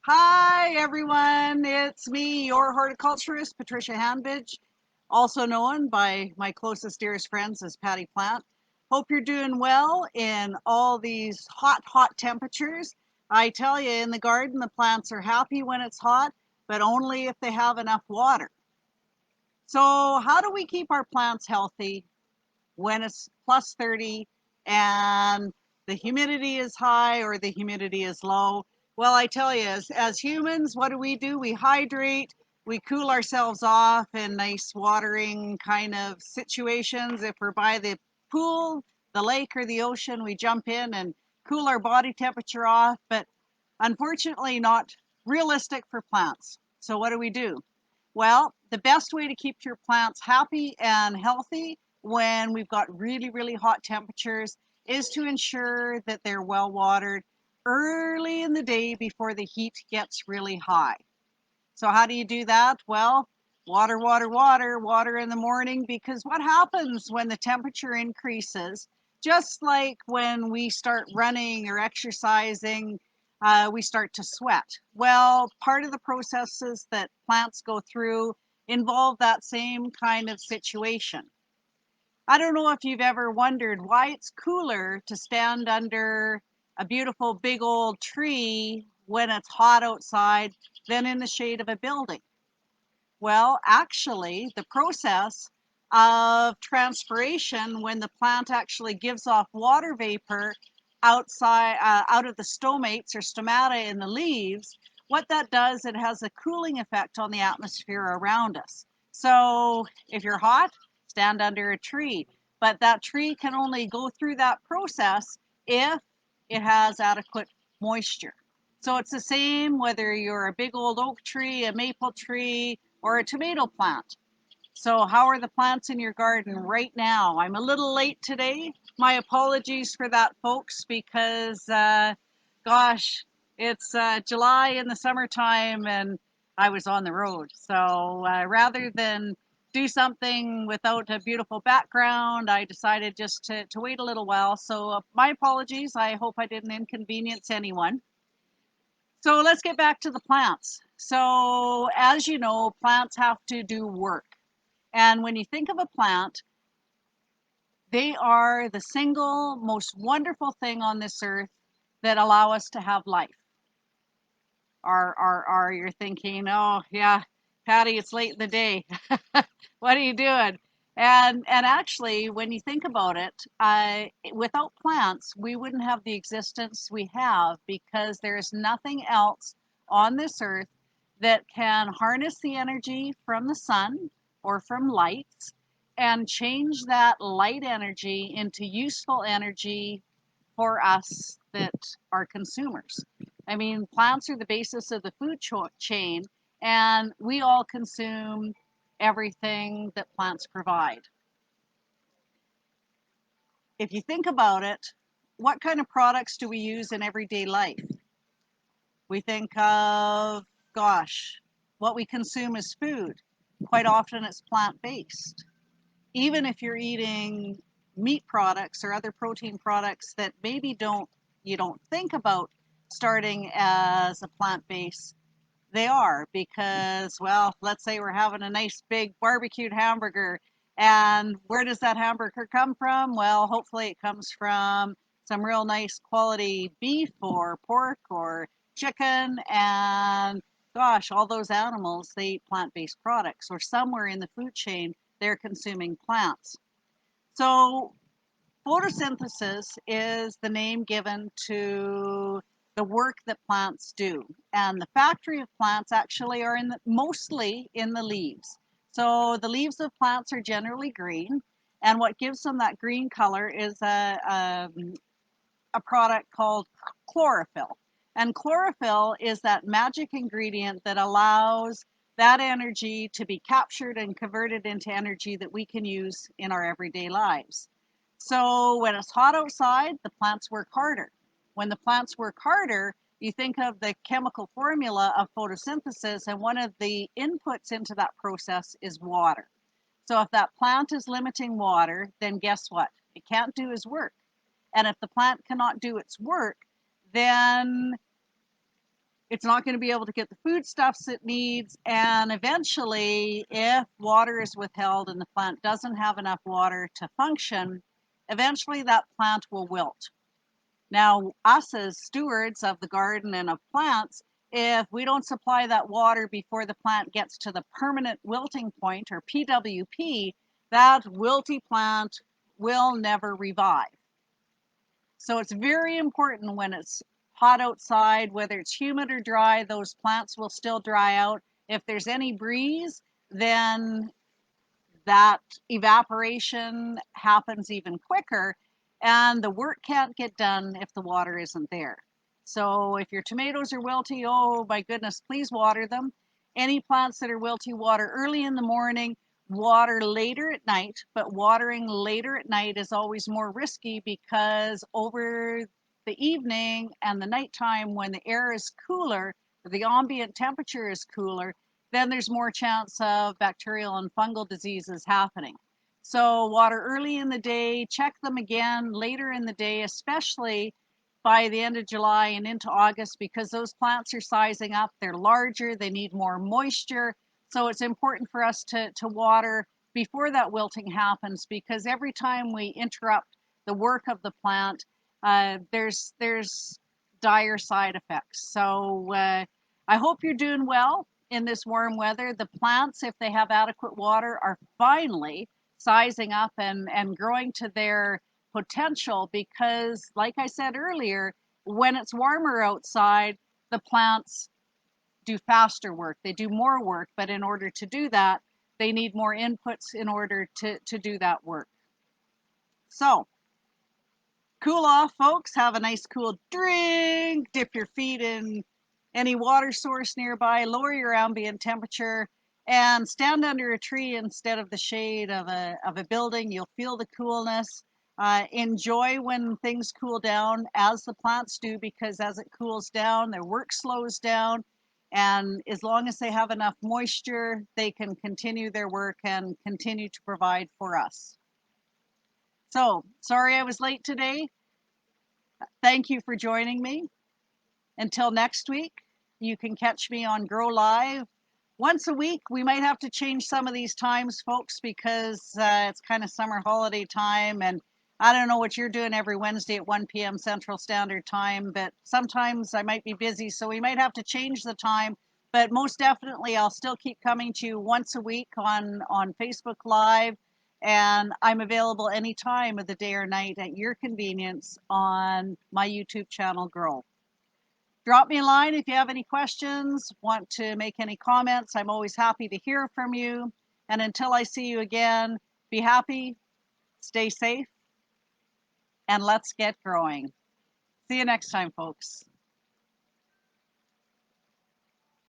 Hi, everyone. It's me, your horticulturist, Patricia Hanbidge, also known by my closest, dearest friends as Patty Plant. Hope you're doing well in all these hot temperatures. I tell you, in the garden, the plants are happy when it's hot, but only if they have enough water. So, how do we keep our plants healthy when it's plus 30 and the humidity is high or the humidity is low? Well, I tell you, as humans, what do? We hydrate, we cool ourselves off in nice watering kind of situations. If we're by the pool, the lake, or the ocean, we jump in and cool our body temperature off, but unfortunately, not realistic for plants. So, what do? Well, the best way to keep your plants happy and healthy when we've got really hot temperatures is to ensure that they're well watered early in the day before the heat gets really high. So how do you do that? Well, water in the morning, because what happens when the temperature increases, just like when we start running or exercising, we start to sweat. Well, part of the processes that plants go through involve that same kind of situation. I don't know if you've ever wondered why it's cooler to stand under a beautiful big old tree when it's hot outside than in the shade of a building. Well, actually, the process of transpiration, when the plant actually gives off water vapor out of the stomates or stomata in the leaves, what that does, it has a cooling effect on the atmosphere around us. So if you're hot, stand under a tree. But that tree can only go through that process if it has adequate moisture. So it's the same whether you're a big old oak tree, a maple tree, or a tomato plant. So how are the plants in your garden right now? I'm a little late today. My apologies for that, folks, because gosh, it's July in the summertime and I was on the road. So rather than do something without a beautiful background, I decided just to wait a little while. So my apologies. I hope I didn't inconvenience anyone. So let's get back to the plants. So as you know, plants have to do work. And when you think of a plant, they are the single most wonderful thing on this earth that allow us to have life. Are you're thinking, oh yeah, Patty, it's late in the day. What are you doing? And actually, when you think about it, without plants, we wouldn't have the existence we have because there's nothing else on this earth that can harness the energy from the sun or from lights and change that light energy into useful energy for us that are consumers. I mean, plants are the basis of the food chain, and we all consume everything that plants provide. If you think about it, what kind of products do we use in everyday life? We think of, gosh, what we consume as food. Quite often it's plant based. Even if you're eating meat products or other protein products that maybe you don't think about starting as a plant base, they are, because, well, let's say we're having a nice big barbecued hamburger, and where does that hamburger come from? Well, hopefully it comes from some real nice quality beef or pork or chicken, and gosh, all those animals, they eat plant-based products, or somewhere in the food chain they're consuming plants. So photosynthesis is the name given to the work that plants do. And the factory of plants actually are mostly in the leaves. So the leaves of plants are generally green. And what gives them that green color is a product called chlorophyll. And chlorophyll is that magic ingredient that allows that energy to be captured and converted into energy that we can use in our everyday lives. So when it's hot outside, the plants work harder. When the plants work harder, you think of the chemical formula of photosynthesis, and one of the inputs into that process is water. So if that plant is limiting water, then guess what? It can't do its work. And if the plant cannot do its work, then It's not going to be able to get the foodstuffs it needs. And eventually, if water is withheld and the plant doesn't have enough water to function, eventually that plant will wilt. Now, us as stewards of the garden and of plants, if we don't supply that water before the plant gets to the permanent wilting point, or PWP, that wilty plant will never revive. So it's very important when it's hot outside, whether it's humid or dry, those plants will still dry out. If there's any breeze, then that evaporation happens even quicker, and the work can't get done if the water isn't there. So if your tomatoes are wilty, oh my goodness, please water them. Any plants that are wilty, water early in the morning, water later at night, but watering later at night is always more risky because over the evening and the nighttime when the air is cooler, the ambient temperature is cooler, then there's more chance of bacterial and fungal diseases happening. So water early in the day, check them again later in the day, especially by the end of July and into August, because those plants are sizing up, they're larger, they need more moisture. So it's important for us to water before that wilting happens, because every time we interrupt the work of the plant, there's dire side effects. So I hope you're doing well in this warm weather. The plants, if they have adequate water, are finally sizing up and growing to their potential, because like I said earlier, when it's warmer outside, the plants do faster work, they do more work, but in order to do that, they need more inputs in order to do that work. So cool off, folks. Have a nice cool drink. Dip your feet in any water source nearby. Lower your ambient temperature and stand under a tree instead of the shade of a building. You'll feel the coolness. Enjoy when things cool down, as the plants do, because as it cools down, their work slows down. And as long as they have enough moisture, they can continue their work and continue to provide for us. So, sorry I was late today. Thank you for joining me. Until next week, you can catch me on Grow Live once a week. We might have to change some of these times, folks, because it's kind of summer holiday time, and I don't know what you're doing every Wednesday at 1 p.m. Central Standard Time, but sometimes I might be busy, so we might have to change the time. But most definitely, I'll still keep coming to you once a week on Facebook Live, and I'm available any time of the day or night at your convenience on my YouTube channel, Grow. Drop me a line if you have any questions, want to make any comments. I'm always happy to hear from you. And until I see you again, be happy, stay safe, and let's get growing. See you next time, folks.